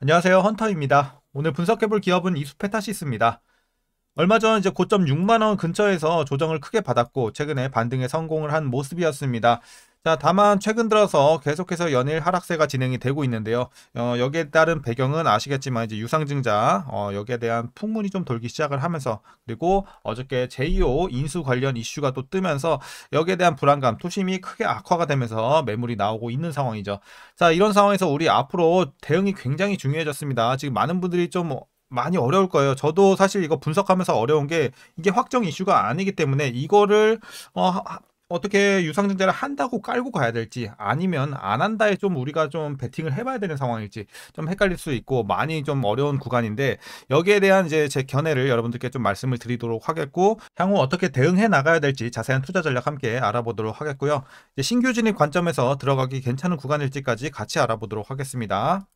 안녕하세요. 헌터입니다. 오늘 분석해볼 기업은 이수페타시스입니다. 얼마 전 이제 고점 6만 원 근처에서 조정을 크게 받았고 최근에 반등에 성공을 한 모습이었습니다. 자, 다만 최근 들어서 계속해서 연일 하락세가 진행이 되고 있는데요. 여기에 따른 배경은 아시겠지만 이제 유상증자 여기에 대한 풍문이 좀 돌기 시작을 하면서 그리고 어저께 제이오 인수 관련 이슈가 또 뜨면서 여기에 대한 불안감, 투심이 크게 악화가 되면서 매물이 나오고 있는 상황이죠. 자, 이런 상황에서 우리 앞으로 대응이 굉장히 중요해졌습니다. 지금 많은 분들이 좀 많이 어려울 거예요. 저도 사실 이거 분석하면서 어려운 게 이게 확정 이슈가 아니기 때문에 이거를 어떻게 유상증자를 한다고 깔고 가야 될지 아니면 안 한다에 좀 우리가 좀 베팅을 해봐야 되는 상황일지 좀 헷갈릴 수 있고 많이 좀 어려운 구간인데 여기에 대한 이제 제 견해를 여러분들께 좀 말씀을 드리도록 하겠고 향후 어떻게 대응해 나가야 될지 자세한 투자 전략 함께 알아보도록 하겠고요. 이제 신규 진입 관점에서 들어가기 괜찮은 구간일지까지 같이 알아보도록 하겠습니다.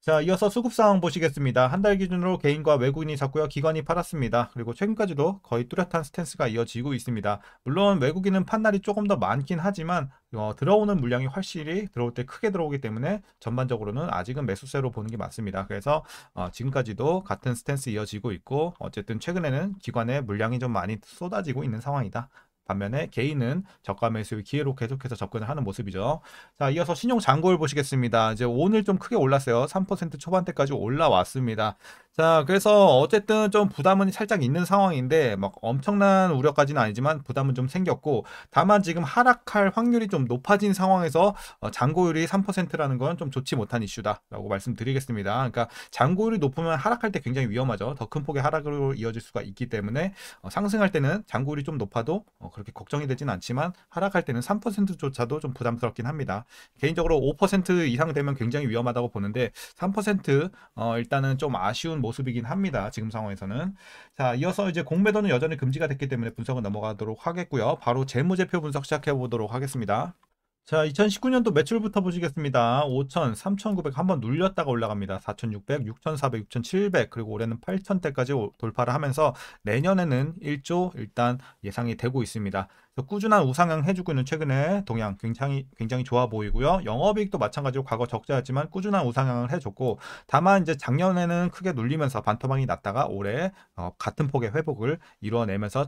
자, 이어서 수급 상황 보시겠습니다. 한 달 기준으로 개인과 외국인이 샀고요. 기관이 팔았습니다. 그리고 최근까지도 거의 뚜렷한 스탠스가 이어지고 있습니다. 물론 외국인은 판단이 조금 더 많긴 하지만 들어오는 물량이 확실히 들어올 때 크게 들어오기 때문에 전반적으로는 아직은 매수세로 보는 게 맞습니다. 그래서 지금까지도 같은 스탠스 이어지고 있고 어쨌든 최근에는 기관의 물량이 좀 많이 쏟아지고 있는 상황이다. 반면에 개인은 저가 매수의 기회로 계속해서 접근을 하는 모습이죠. 자, 이어서 신용 잔고를 보시겠습니다. 이제 오늘 좀 크게 올랐어요. 3% 초반대까지 올라왔습니다. 자, 그래서 어쨌든 좀 부담은 살짝 있는 상황인데 막 엄청난 우려까지는 아니지만 부담은 좀 생겼고 다만 지금 하락할 확률이 좀 높아진 상황에서 잔고율이 3%라는 건 좀 좋지 못한 이슈다라고 말씀드리겠습니다. 그러니까 잔고율이 높으면 하락할 때 굉장히 위험하죠. 더 큰 폭의 하락으로 이어질 수가 있기 때문에 상승할 때는 잔고율이 좀 높아도 그렇게 걱정이 되진 않지만 하락할 때는 3%조차도 좀 부담스럽긴 합니다. 개인적으로 5% 이상 되면 굉장히 위험하다고 보는데 3% 일단은 좀 아쉬운 모습이긴 합니다. 지금 상황에서는. 자, 이어서 이제 공매도는 여전히 금지가 됐기 때문에 분석은 넘어가도록 하겠고요. 바로 재무제표 분석 시작해 보도록 하겠습니다. 자, 2019년도 매출부터 보시겠습니다. 5천, 3,900 한번 눌렸다가 올라갑니다. 4,600, 6,400, 6,700 그리고 올해는 8,000대까지 돌파를 하면서 내년에는 1조 일단 예상이 되고 있습니다. 꾸준한 우상향 해주고 있는 최근에 동향 굉장히 좋아 보이고요. 영업이익도 마찬가지로 과거 적자였지만 꾸준한 우상향을 해줬고 다만 이제 작년에는 크게 눌리면서 반토막이 났다가 올해 같은 폭의 회복을 이루어내면서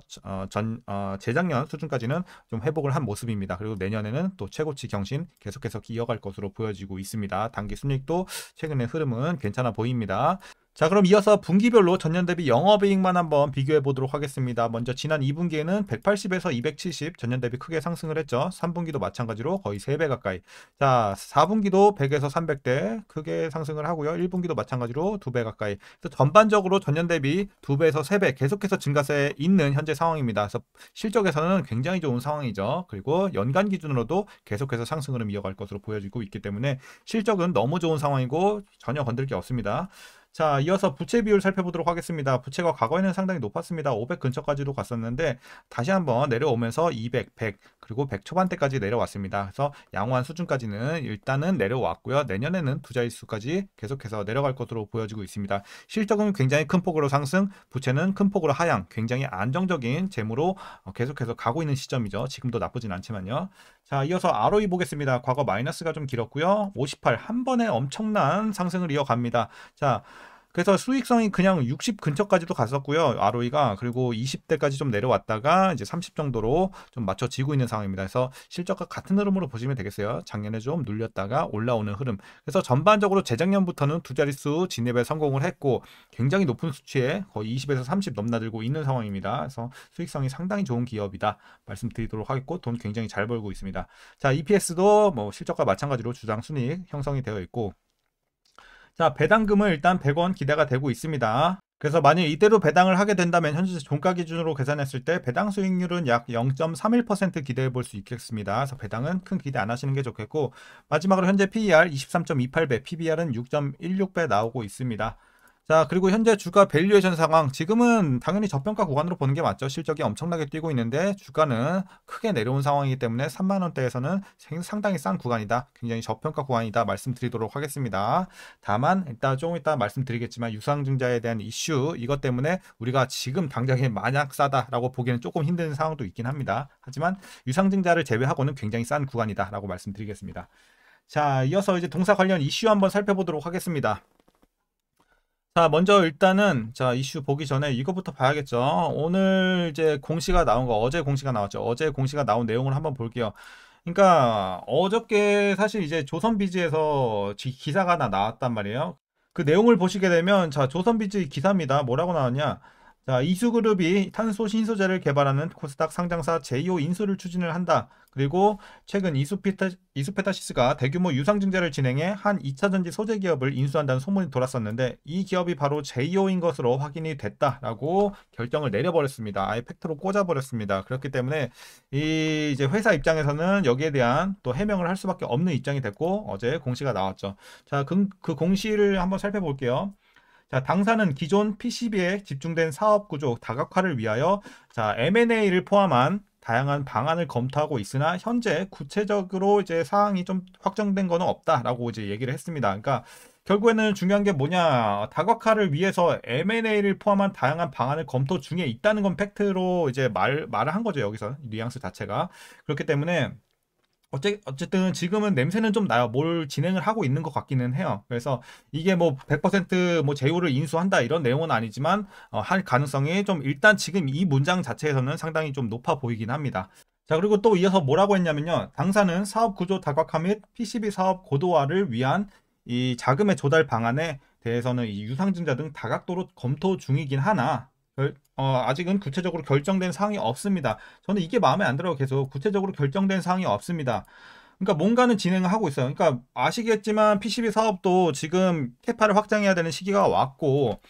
재작년 수준까지는 좀 회복을 한 모습입니다. 그리고 내년에는 또 최고치 경신 계속해서 이어갈 것으로 보여지고 있습니다. 단기 순이익도 최근의 흐름은 괜찮아 보입니다. 자, 그럼 이어서 분기별로 전년 대비 영업이익만 한번 비교해 보도록 하겠습니다. 먼저 지난 2분기에는 180에서 270 전년 대비 크게 상승을 했죠. 3분기도 마찬가지로 거의 3배 가까이. 자, 4분기도 100에서 300대 크게 상승을 하고요. 1분기도 마찬가지로 2배 가까이. 그래서 전반적으로 전년 대비 2배에서 3배 계속해서 증가세에 있는 현재 상황입니다. 그래서 실적에서는 굉장히 좋은 상황이죠. 그리고 연간 기준으로도 계속해서 상승 흐름 이어갈 것으로 보여지고 있기 때문에 실적은 너무 좋은 상황이고 전혀 건들 게 없습니다. 자, 이어서 부채 비율 살펴보도록 하겠습니다. 부채가 과거에는 상당히 높았습니다. 500 근처까지도 갔었는데 다시 한번 내려오면서 200, 100 그리고 100 초반대까지 내려왔습니다. 그래서 양호한 수준까지는 일단은 내려왔고요. 내년에는 두 자릿수까지 계속해서 내려갈 것으로 보여지고 있습니다. 실적은 굉장히 큰 폭으로 상승, 부채는 큰 폭으로 하향, 굉장히 안정적인 재무로 계속해서 가고 있는 시점이죠. 지금도 나쁘진 않지만요. 자, 이어서 ROE 보겠습니다. 과거 마이너스가 좀 길었고요. 58 한 번에 엄청난 상승을 이어갑니다. 자, 그래서 수익성이 그냥 60 근처까지도 갔었고요. ROE가 그리고 20대까지 좀 내려왔다가 이제 30 정도로 좀 맞춰지고 있는 상황입니다. 그래서 실적과 같은 흐름으로 보시면 되겠어요. 작년에 좀 눌렸다가 올라오는 흐름. 그래서 전반적으로 재작년부터는 두 자릿수 진입에 성공을 했고 굉장히 높은 수치에 거의 20에서 30 넘나들고 있는 상황입니다. 그래서 수익성이 상당히 좋은 기업이다 말씀드리도록 하겠고 돈 굉장히 잘 벌고 있습니다. 자, EPS도 뭐 실적과 마찬가지로 주당 순이익 형성이 되어 있고 자, 배당금은 일단 100원 기대가 되고 있습니다. 그래서 만약 이대로 배당을 하게 된다면 현재 종가 기준으로 계산했을 때 배당 수익률은 약 0.31% 기대해 볼 수 있겠습니다. 그래서 배당은 큰 기대 안 하시는 게 좋겠고 마지막으로 현재 PER 23.28배, PBR은 6.16배 나오고 있습니다. 자, 그리고 현재 주가 밸류에이션 상황 지금은 당연히 저평가 구간으로 보는 게 맞죠. 실적이 엄청나게 뛰고 있는데 주가는 크게 내려온 상황이기 때문에 3만원대에서는 상당히 싼 구간이다. 굉장히 저평가 구간이다 말씀드리도록 하겠습니다. 다만 일단 조금 이따 말씀드리겠지만 유상증자에 대한 이슈 이것 때문에 우리가 지금 당장에 마냥 싸다라고 보기에는 조금 힘든 상황도 있긴 합니다. 하지만 유상증자를 제외하고는 굉장히 싼 구간이다 라고 말씀드리겠습니다. 자, 이어서 이제 동사 관련 이슈 한번 살펴보도록 하겠습니다. 자, 먼저 일단은 자, 이슈 보기 전에 이거부터 봐야겠죠. 오늘 이제 공시가 나온 거, 어제 공시가 나왔죠. 어제 공시가 나온 내용을 한번 볼게요. 그러니까 어저께 사실 이제 조선비즈에서 기사가 하나 나왔단 말이에요. 그 내용을 보시게 되면 자, 조선비즈 기사입니다. 뭐라고 나왔냐? 자, 이수그룹이 탄소 신소재를 개발하는 코스닥 상장사 제2호 인수를 추진을 한다. 그리고 최근 이수페타시스가 대규모 유상증자를 진행해 한 2차전지 소재 기업을 인수한다는 소문이 돌았었는데 이 기업이 바로 제2호인 것으로 확인이 됐다라고 결정을 내려버렸습니다. 아예 팩트로 꽂아버렸습니다. 그렇기 때문에 이 이제 회사 입장에서는 여기에 대한 또 해명을 할 수밖에 없는 입장이 됐고 어제 공시가 나왔죠. 자, 그 공시를 한번 살펴볼게요. 자, 당사는 기존 PCB에 집중된 사업 구조 다각화를 위하여 자, M&A를 포함한 다양한 방안을 검토하고 있으나 현재 구체적으로 이제 사항이 좀 확정된 거는 없다라고 이제 얘기를 했습니다. 그러니까 결국에는 중요한 게 뭐냐, 다각화를 위해서 M&A를 포함한 다양한 방안을 검토 중에 있다는 건 팩트로 이제 말을 한 거죠. 여기서 뉘앙스 자체가. 그렇기 때문에 어쨌든 지금은 냄새는 좀 나요. 뭘 진행을 하고 있는 것 같기는 해요. 그래서 이게 뭐 100%뭐 제휴를 인수한다 이런 내용은 아니지만 할 가능성이 좀 일단 지금 이 문장 자체에서는 상당히 좀 높아 보이긴 합니다. 자, 그리고 또 이어서 뭐라고 했냐면요. 당사는 사업 구조 다각화 및 PCB 사업 고도화를 위한 이 자금의 조달 방안에 대해서는 이 유상증자 등 다각도로 검토 중이긴 하나 아직은 구체적으로 결정된 사항이 없습니다. 저는 이게 마음에 안 들어요. 계속 구체적으로 결정된 사항이 없습니다. 그러니까 뭔가는 진행을 하고 있어요. 그러니까 아시겠지만 PCB 사업도 지금 캐파를 확장해야 되는 시기가 왔고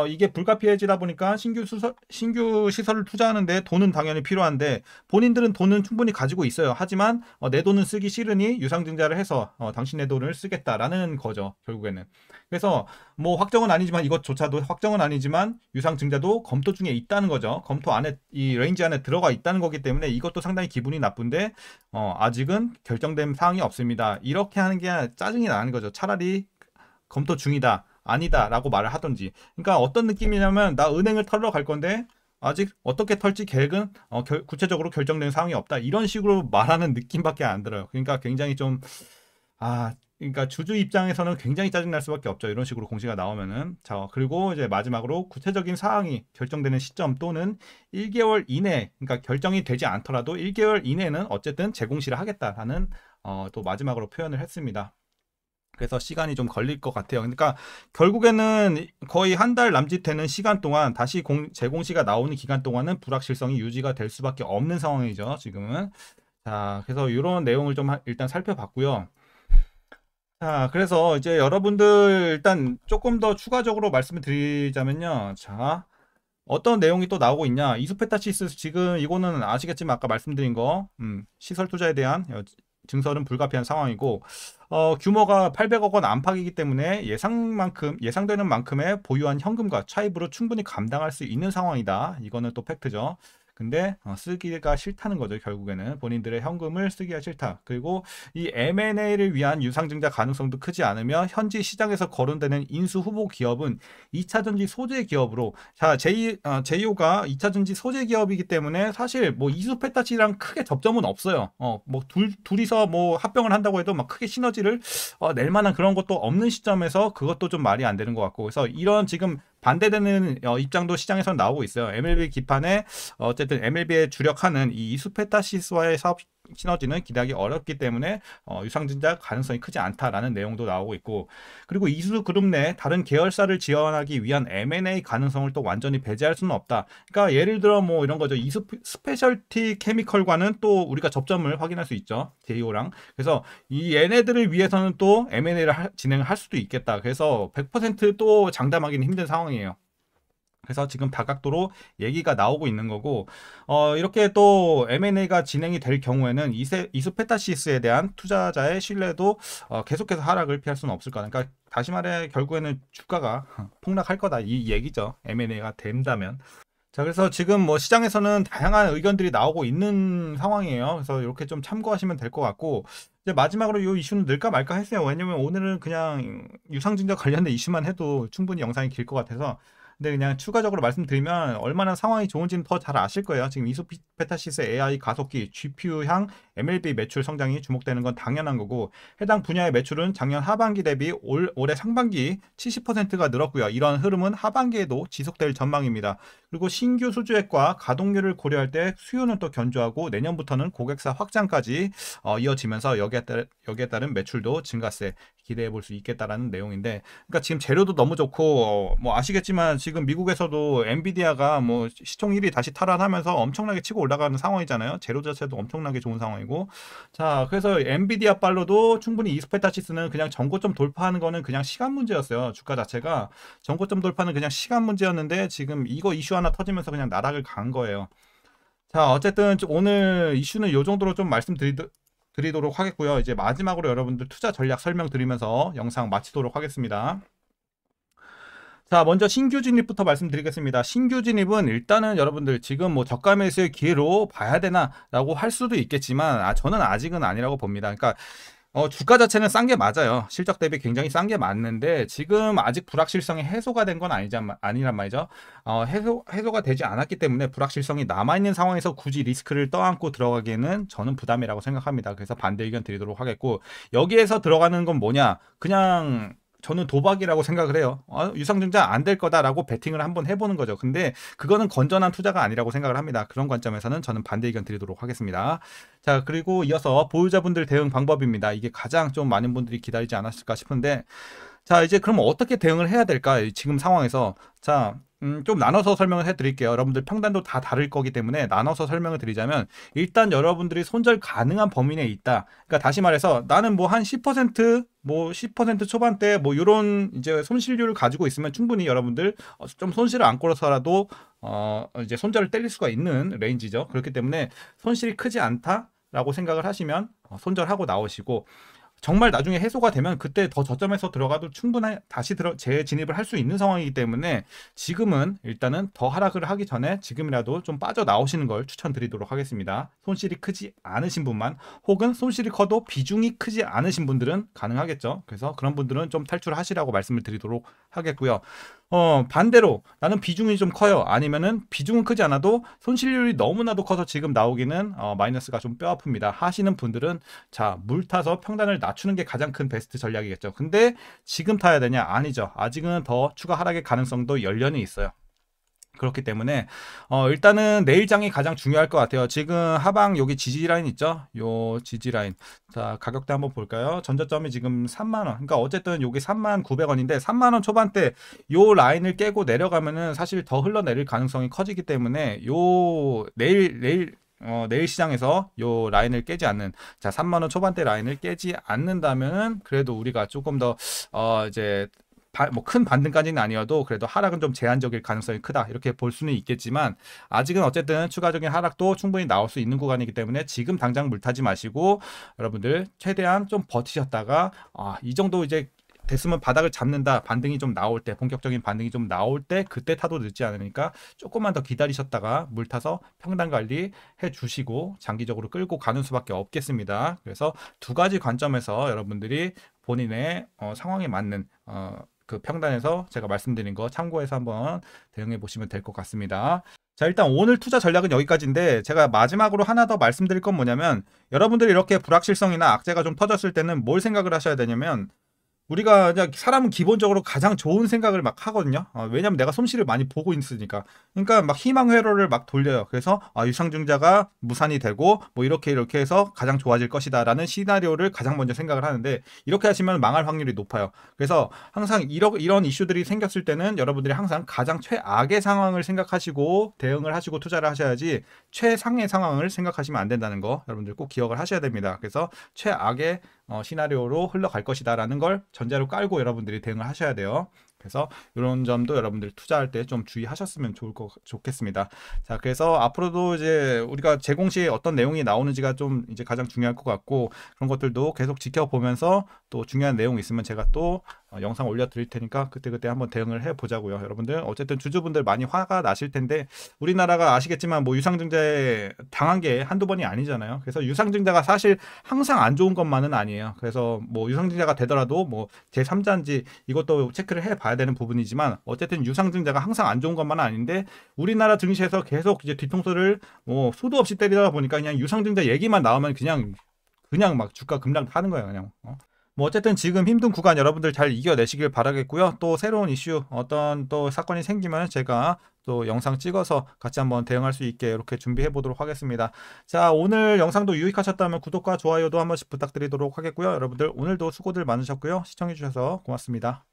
이게 불가피해지다 보니까 신규 시설을 투자하는데 돈은 당연히 필요한데 본인들은 돈은 충분히 가지고 있어요. 하지만 내 돈은 쓰기 싫으니 유상증자를 해서 당신의 돈을 쓰겠다라는 거죠. 결국에는. 그래서 뭐 확정은 아니지만 이것조차도 확정은 아니지만 유상증자도 검토 중에 있다는 거죠. 검토 안에 이 레인지 안에 들어가 있다는 거기 때문에 이것도 상당히 기분이 나쁜데 아직은 결정된 사항이 없습니다. 이렇게 하는 게 짜증이 나는 거죠. 차라리 검토 중이다, 아니다 라고 말을 하던지. 그러니까 어떤 느낌이냐면 나 은행을 털러 갈 건데 아직 어떻게 털지 계획은 구체적으로 결정된 사항이 없다. 이런 식으로 말하는 느낌밖에 안 들어요. 그러니까 굉장히 좀 그러니까 주주 입장에서는 굉장히 짜증날 수밖에 없죠. 이런 식으로 공시가 나오면은. 자, 그리고 이제 마지막으로 구체적인 사항이 결정되는 시점 또는 1개월 이내, 그러니까 결정이 되지 않더라도 1개월 이내는 어쨌든 재공시를 하겠다라는 또 마지막으로 표현을 했습니다. 그래서 시간이 좀 걸릴 것 같아요. 그러니까 결국에는 거의 한 달 남짓 되는 시간 동안 다시 재공시가 나오는 기간 동안은 불확실성이 유지가 될 수밖에 없는 상황이죠. 지금은. 자, 그래서 이런 내용을 좀 일단 살펴봤고요. 자, 그래서 이제 여러분들 일단 조금 더 추가적으로 말씀을 드리자면요. 자, 어떤 내용이 또 나오고 있냐. 이수페타시스 지금 이거는 아시겠지만 아까 말씀드린 거, 시설 투자에 대한 증설은 불가피한 상황이고, 규모가 800억 원 안팎이기 때문에 예상되는 만큼의 보유한 현금과 차입으로 충분히 감당할 수 있는 상황이다. 이거는 또 팩트죠. 근데 쓰기가 싫다는 거죠. 결국에는 본인들의 현금을 쓰기가 싫다. 그리고 이 M&A를 위한 유상증자 가능성도 크지 않으며 현지 시장에서 거론되는 인수 후보 기업은 2차전지 소재 기업으로 자 제2호가 2차전지 소재 기업이기 때문에 사실 뭐 이수페타치랑 크게 접점은 없어요. 뭐 둘이서 뭐 합병을 한다고 해도 막 크게 시너지를 낼 만한 그런 것도 없는 시점에서 그것도 좀 말이 안 되는 것 같고 그래서 이런 지금 반대되는 입장도 시장에서 나오고 있어요. MLB 기판에 어쨌든 MLB에 주력하는 이 이수페타시스와의 사업 시너지는 기대하기 어렵기 때문에 유상증자 가능성이 크지 않다라는 내용도 나오고 있고 그리고 이수그룹 내 다른 계열사를 지원하기 위한 M&A 가능성을 또 완전히 배제할 수는 없다. 그러니까 예를 들어 뭐 이런 거죠. 스페셜티 케미컬과는 또 우리가 접점을 확인할 수 있죠. 제2호랑. 그래서 이 얘네들을 위해서는 또 M&A를 진행을 할 수도 있겠다. 그래서 100%또 장담하기는 힘든 상황이에요. 그래서 지금 다각도로 얘기가 나오고 있는 거고 이렇게 또 M&A가 진행이 될 경우에는 이수페타시스에 대한 투자자의 신뢰도 계속해서 하락을 피할 수는 없을 거다. 그러니까 다시 말해 결국에는 주가가 폭락할 거다 이 얘기죠. M&A가 된다면. 자, 그래서 지금 뭐 시장에서는 다양한 의견들이 나오고 있는 상황이에요. 그래서 이렇게 좀 참고하시면 될 것 같고 이제 마지막으로 이 이슈는 넣을까 말까 했어요. 왜냐면 오늘은 그냥 유상증자 관련된 이슈만 해도 충분히 영상이 길 것 같아서 근데 그냥 추가적으로 말씀드리면 얼마나 상황이 좋은지는 더 잘 아실 거예요. 지금 이수페타시스 AI 가속기 GPU향 MLB 매출 성장이 주목되는 건 당연한 거고, 해당 분야의 매출은 작년 하반기 대비 올해 상반기 70%가 늘었고요. 이런 흐름은 하반기에도 지속될 전망입니다. 그리고 신규 수주액과 가동률을 고려할 때 수요는 또 견조하고 내년부터는 고객사 확장까지 이어지면서 여기에 따른 매출도 증가세 기대해 볼 수 있겠다라는 내용인데, 그러니까 지금 재료도 너무 좋고 뭐 아시겠지만 지금 미국에서도 엔비디아가 뭐 시총 1위 다시 탈환하면서 엄청나게 치고 올라가는 상황이잖아요. 재료 자체도 엄청나게 좋은 상황이고, 자 그래서 엔비디아 빨로도 충분히 이스페타시스는 그냥 전고점 돌파하는 거는 그냥 시간 문제였어요. 주가 자체가 전고점 돌파는 그냥 시간 문제였는데 지금 이거 이슈 하나 터지면서 그냥 나락을 간 거예요. 자 어쨌든 오늘 이슈는 이 정도로 좀 말씀드리도록 하겠고요. 이제 마지막으로 여러분들 투자 전략 설명드리면서 영상 마치도록 하겠습니다. 자 먼저 신규 진입부터 말씀드리겠습니다. 신규 진입은 일단은 여러분들 지금 뭐 저가 매수의 기회로 봐야 되나 라고 할 수도 있겠지만 저는 아직은 아니라고 봅니다. 그러니까 주가 자체는 싼 게 맞아요. 실적 대비 굉장히 싼 게 맞는데 지금 아직 불확실성이 해소가 된 건 아니란 말이죠. 해소가 되지 않았기 때문에 불확실성이 남아있는 상황에서 굳이 리스크를 떠안고 들어가기에는 저는 부담이라고 생각합니다. 그래서 반대 의견 드리도록 하겠고, 여기에서 들어가는 건 뭐냐, 그냥 저는 도박이라고 생각을 해요. 유상증자 안 될 거다라고 베팅을 한번 해보는 거죠. 근데 그거는 건전한 투자가 아니라고 생각을 합니다. 그런 관점에서는 저는 반대 의견 드리도록 하겠습니다. 자 그리고 이어서 보유자분들 대응 방법입니다. 이게 가장 좀 많은 분들이 기다리지 않았을까 싶은데, 자 이제 그럼 어떻게 대응을 해야 될까 지금 상황에서. 자 좀 나눠서 설명을 해드릴게요. 여러분들 평단도 다 다를 거기 때문에 나눠서 설명을 드리자면, 일단 여러분들이 손절 가능한 범위 내에 있다. 그러니까 다시 말해서 나는 뭐 한 10% 뭐 10% 초반대 뭐 이런 이제 손실률을 가지고 있으면 충분히 여러분들 좀 손실을 안 끌어서라도 이제 손절을 때릴 수가 있는 레인지죠. 그렇기 때문에 손실이 크지 않다라고 생각을 하시면 손절하고 나오시고, 정말 나중에 해소가 되면 그때 더 저점에서 들어가도 충분히 다시 재진입을 할 수 있는 상황이기 때문에 지금은 일단은 더 하락을 하기 전에 지금이라도 좀 빠져나오시는 걸 추천드리도록 하겠습니다. 손실이 크지 않으신 분만, 혹은 손실이 커도 비중이 크지 않으신 분들은 가능하겠죠. 그래서 그런 분들은 좀 탈출하시라고 말씀을 드리도록 하겠고요. 반대로 나는 비중이 좀 커요. 아니면은 비중은 크지 않아도 손실률이 너무나도 커서 지금 나오기는 마이너스가 좀 뼈 아픕니다 하시는 분들은, 자 물 타서 평단을 낮추는 게 가장 큰 베스트 전략이겠죠. 근데 지금 타야 되냐? 아니죠. 아직은 더 추가 하락의 가능성도 열려는 있어요. 그렇기 때문에 일단은 내일장이 가장 중요할 것 같아요. 지금 하방 여기 지지라인 있죠? 요 지지라인. 자 가격대 한번 볼까요? 전저점이 지금 3만원. 그러니까 어쨌든 여기 39,900원인데 3만원 초반대 요 라인을 깨고 내려가면은 사실 더 흘러내릴 가능성이 커지기 때문에 요 내일 시장에서 요 라인을 깨지 않는, 자 3만원 초반대 라인을 깨지 않는다면은 그래도 우리가 조금 더 이제 뭐 큰 반등까지는 아니어도 그래도 하락은 좀 제한적일 가능성이 크다 이렇게 볼 수는 있겠지만, 아직은 어쨌든 추가적인 하락도 충분히 나올 수 있는 구간이기 때문에 지금 당장 물타지 마시고 여러분들 최대한 좀 버티셨다가 이 정도 이제 됐으면 바닥을 잡는다, 반등이 좀 나올 때, 본격적인 반등이 좀 나올 때 그때 타도 늦지 않으니까 조금만 더 기다리셨다가 물 타서 평단 관리 해 주시고 장기적으로 끌고 가는 수밖에 없겠습니다. 그래서 두 가지 관점에서 여러분들이 본인의 상황에 맞는 그 평단에서 제가 말씀드린 거 참고해서 한번 대응해 보시면 될 것 같습니다. 자 일단 오늘 투자 전략은 여기까지인데, 제가 마지막으로 하나 더 말씀드릴 건 뭐냐면, 여러분들이 이렇게 불확실성이나 악재가 좀 터졌을 때는 뭘 생각을 하셔야 되냐면, 우리가 그냥 사람은 기본적으로 가장 좋은 생각을 막 하거든요. 왜냐면 내가 손실을 많이 보고 있으니까. 그러니까 막 희망 회로를 막 돌려요. 그래서 유상증자가 무산이 되고 뭐 이렇게 해서 가장 좋아질 것이다 라는 시나리오를 가장 먼저 생각을 하는데, 이렇게 하시면 망할 확률이 높아요. 그래서 항상 이런 이슈들이 생겼을 때는 여러분들이 항상 가장 최악의 상황을 생각하시고 대응을 하시고 투자를 하셔야지, 최상의 상황을 생각하시면 안 된다는 거 여러분들 꼭 기억을 하셔야 됩니다. 그래서 최악의 시나리오로 흘러갈 것이다 라는 걸 전제로 깔고 여러분들이 대응을 하셔야 돼요. 그래서 이런 점도 여러분들 투자할 때 좀 주의하셨으면 좋겠습니다. 자 그래서 앞으로도 이제 우리가 제공 시에 어떤 내용이 나오는지가 좀 이제 가장 중요할 것 같고, 그런 것들도 계속 지켜보면서 또 중요한 내용 있으면 제가 또 영상 올려드릴 테니까 그때그때 한번 대응을 해보자고요. 여러분들 어쨌든 주주분들 많이 화가 나실 텐데 우리나라가 아시겠지만 뭐 유상증자에 당한 게 한두 번이 아니잖아요. 그래서 유상증자가 사실 항상 안 좋은 것만은 아니에요. 그래서 뭐 유상증자가 되더라도 뭐 제3자인지 이것도 체크를 해봐야 되는 부분이지만 어쨌든 유상증자가 항상 안 좋은 것만은 아닌데 우리나라 증시에서 계속 이제 뒤통수를 뭐 수도 없이 때리다 보니까 그냥 유상증자 얘기만 나오면 그냥 막 주가 급락하는 거예요. 그냥. 뭐 어쨌든 지금 힘든 구간 여러분들 잘 이겨내시길 바라겠고요. 또 새로운 이슈 어떤 또 사건이 생기면 제가 또 영상 찍어서 같이 한번 대응할 수 있게 이렇게 준비해 보도록 하겠습니다. 자, 오늘 영상도 유익하셨다면 구독과 좋아요도 한 번씩 부탁드리도록 하겠고요. 여러분들 오늘도 수고들 많으셨고요. 시청해 주셔서 고맙습니다.